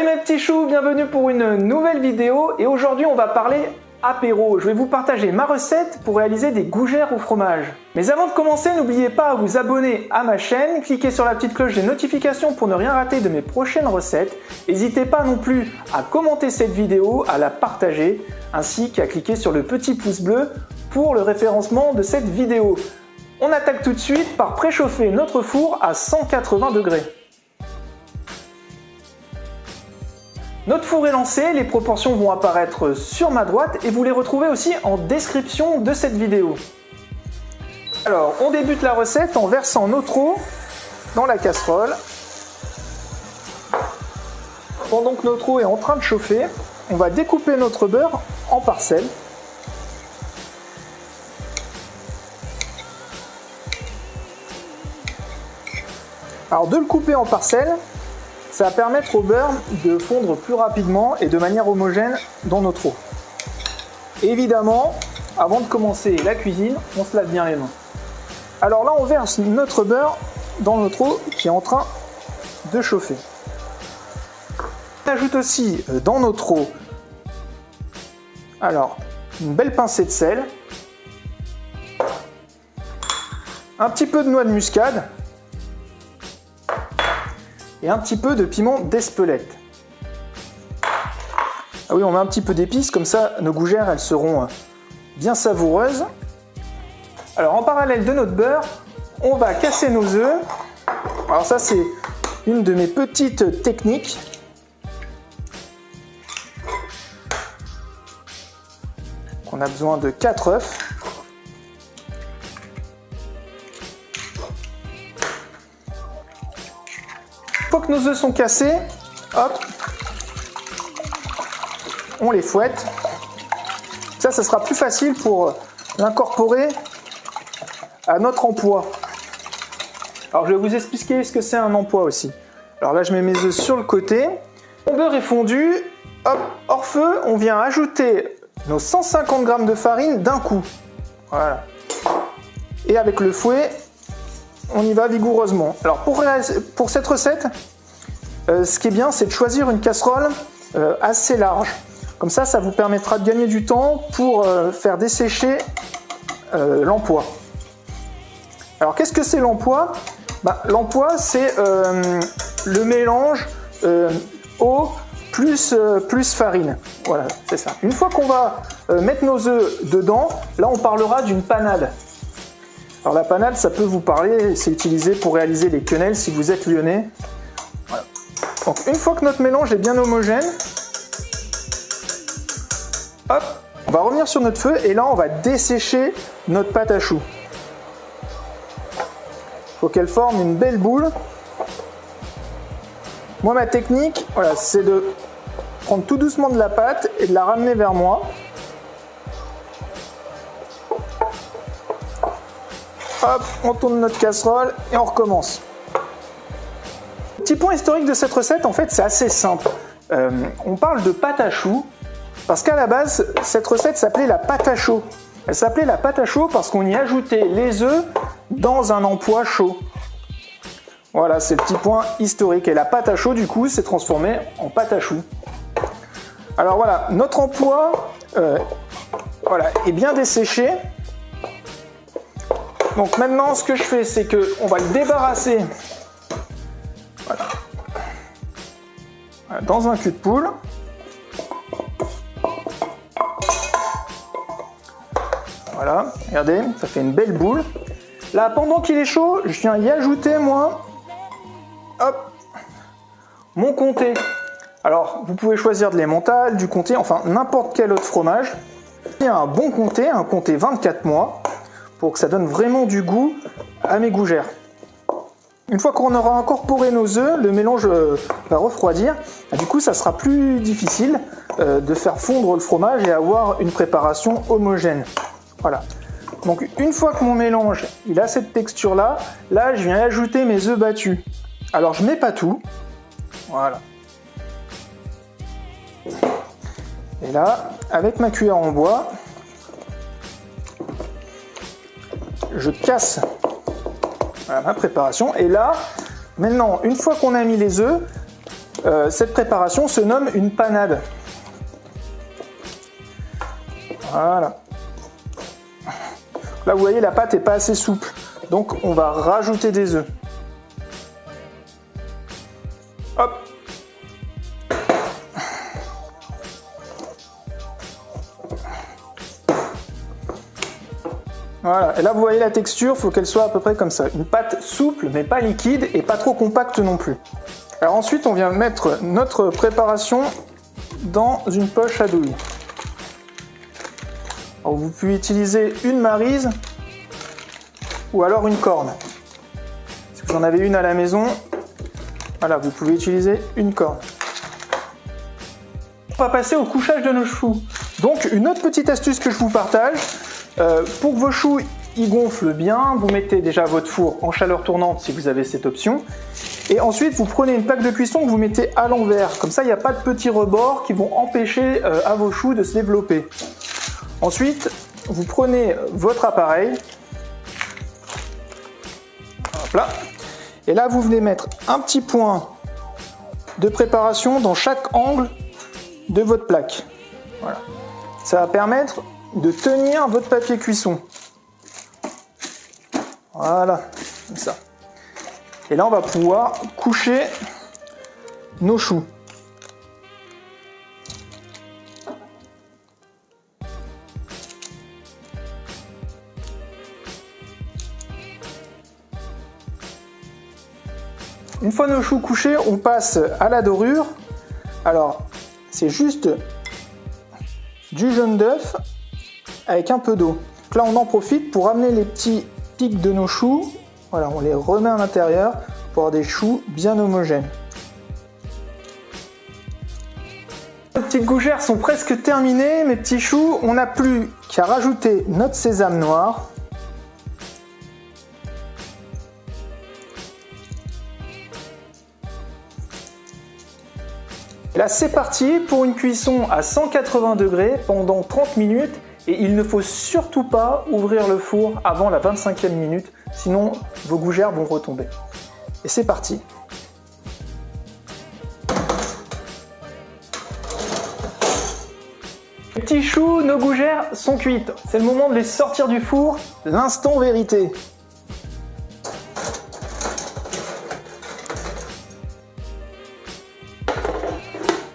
mes petits choux, bienvenue pour une nouvelle vidéo et aujourd'hui on va parler apéro. Je vais vous partager ma recette pour réaliser des gougères au fromage. Mais avant de commencer, n'oubliez pas à vous abonner à ma chaîne, cliquez sur la petite cloche des notifications pour ne rien rater de mes prochaines recettes. N'hésitez pas non plus à commenter cette vidéo, à la partager, ainsi qu'à cliquer sur le petit pouce bleu pour le référencement de cette vidéo. On attaque tout de suite par préchauffer notre four à 180 degrés. Notre four est lancé, les proportions vont apparaître sur ma droite et vous les retrouvez aussi en description de cette vidéo. Alors, on débute la recette en versant notre eau dans la casserole. Pendant que notre eau est en train de chauffer, on va découper notre beurre en parcelles. Alors, de le couper en parcelles, ça va permettre au beurre de fondre plus rapidement et de manière homogène dans notre eau. Et évidemment, avant de commencer la cuisine, on se lave bien les mains. Alors là, on verse notre beurre dans notre eau qui est en train de chauffer. On ajoute aussi dans notre eau une belle pincée de sel, un petit peu de noix de muscade, et un petit peu de piment d'Espelette. Ah oui, on met un petit peu d'épices, comme ça nos gougères elles seront bien savoureuses. Alors en parallèle de notre beurre, on va casser nos œufs. Alors ça c'est une de mes petites techniques. On a besoin de 4 œufs. Une fois que nos œufs sont cassés, hop, on les fouette. Ça sera plus facile pour l'incorporer à notre empois. Alors je vais vous expliquer ce que c'est un empois aussi. Alors là je mets mes œufs sur le côté. Mon beurre est fondu, hop, hors feu, on vient ajouter nos 150 g de farine d'un coup. Voilà. Et avec le fouet, on y va vigoureusement. Alors pour cette recette, ce qui est bien, c'est de choisir une casserole assez large. Comme ça, ça vous permettra de gagner du temps pour faire dessécher l'empois. Alors qu'est-ce que c'est l'empois? L'empois, c'est le mélange eau plus farine. Voilà, c'est ça. Une fois qu'on va mettre nos œufs dedans, là on parlera d'une panade. Alors la panade, ça peut vous parler, c'est utilisé pour réaliser les quenelles si vous êtes lyonnais. Voilà. Donc une fois que notre mélange est bien homogène, hop, on va revenir sur notre feu et là on va dessécher notre pâte à choux. Il faut qu'elle forme une belle boule. Moi ma technique, voilà, c'est de prendre tout doucement de la pâte et de la ramener vers moi. Hop, on tourne notre casserole et on recommence. Petit point historique de cette recette, en fait, c'est assez simple. On parle de pâte à choux parce qu'à la base, cette recette s'appelait la pâte à chaud. Elle s'appelait la pâte à chaud parce qu'on y ajoutait les œufs dans un empois chaud. Voilà, c'est le petit point historique. Et la pâte à chaud, du coup, s'est transformée en pâte à choux. Alors voilà, notre empois est bien desséché. Donc maintenant, ce que je fais, c'est qu'on va le débarrasser dans un cul de poule. Voilà, regardez, ça fait une belle boule. Là, pendant qu'il est chaud, je viens y ajouter, moi, hop, mon comté. Alors, vous pouvez choisir de l'emmental, du comté, enfin n'importe quel autre fromage. Il y a un bon comté, un comté 24 mois. Pour que ça donne vraiment du goût à mes gougères. Une fois qu'on aura incorporé nos œufs, le mélange va refroidir. Du coup, ça sera plus difficile de faire fondre le fromage et avoir une préparation homogène. Voilà. Donc une fois que mon mélange il a cette texture-là, là je viens ajouter mes œufs battus. Alors je mets pas tout. Voilà. Et là, avec ma cuillère en bois, je casse ma préparation. Et là, maintenant, une fois qu'on a mis les œufs, cette préparation se nomme une panade. Voilà. Là, vous voyez, la pâte n'est pas assez souple. Donc, on va rajouter des œufs. Hop. Voilà. Et là, vous voyez la texture, il faut qu'elle soit à peu près comme ça. Une pâte souple, mais pas liquide et pas trop compacte non plus. Alors ensuite, on vient mettre notre préparation dans une poche à douille. Alors, vous pouvez utiliser une maryse ou alors une corne. Si vous en avez une à la maison, voilà, vous pouvez utiliser une corne. On va passer au couchage de nos choux. Donc une autre petite astuce que je vous partage, pour que vos choux ils gonflent bien, vous mettez déjà votre four en chaleur tournante si vous avez cette option. Et ensuite, vous prenez une plaque de cuisson que vous mettez à l'envers. Comme ça, il n'y a pas de petits rebords qui vont empêcher à vos choux de se développer. Ensuite, vous prenez votre appareil. Hop là. Et là, vous venez mettre un petit point de préparation dans chaque angle de votre plaque. Voilà. Ça va permettre de tenir votre papier cuisson. Voilà, comme ça. Et là, on va pouvoir coucher nos choux. Une fois nos choux couchés, on passe à la dorure. Alors, c'est juste du jaune d'œuf avec un peu d'eau. Là, on en profite pour ramener les petits pics de nos choux. Voilà, on les remet à l'intérieur pour avoir des choux bien homogènes. Nos petites gougères sont presque terminées, mes petits choux. On n'a plus qu'à rajouter notre sésame noir. Et là, c'est parti pour une cuisson à 180 degrés pendant 30 minutes. Et il ne faut surtout pas ouvrir le four avant la 25e minute, sinon vos gougères vont retomber. Et c'est parti. Les petits choux, nos gougères sont cuites. C'est le moment de les sortir du four, l'instant vérité.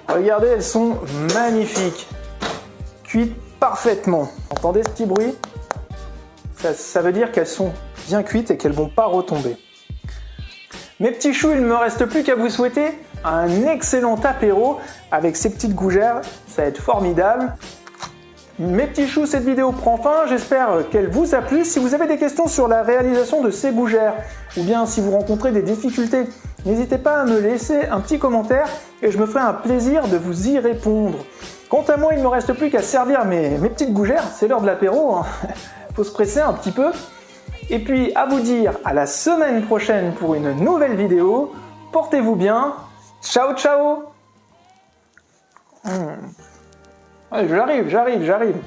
Regardez, elles sont magnifiques, cuites parfaitement. Entendez ce petit bruit? Ça veut dire qu'elles sont bien cuites et qu'elles ne vont pas retomber. Mes petits choux, il ne me reste plus qu'à vous souhaiter un excellent apéro avec ces petites gougères, ça va être formidable. Mes petits choux, cette vidéo prend fin, j'espère qu'elle vous a plu. Si vous avez des questions sur la réalisation de ces gougères, ou bien si vous rencontrez des difficultés, n'hésitez pas à me laisser un petit commentaire et je me ferai un plaisir de vous y répondre. Quant à moi, il ne me reste plus qu'à servir mes petites gougères, c'est l'heure de l'apéro, hein. Faut se presser un petit peu. Et puis à vous dire à la semaine prochaine pour une nouvelle vidéo. Portez-vous bien, ciao ciao. Allez, j'arrive.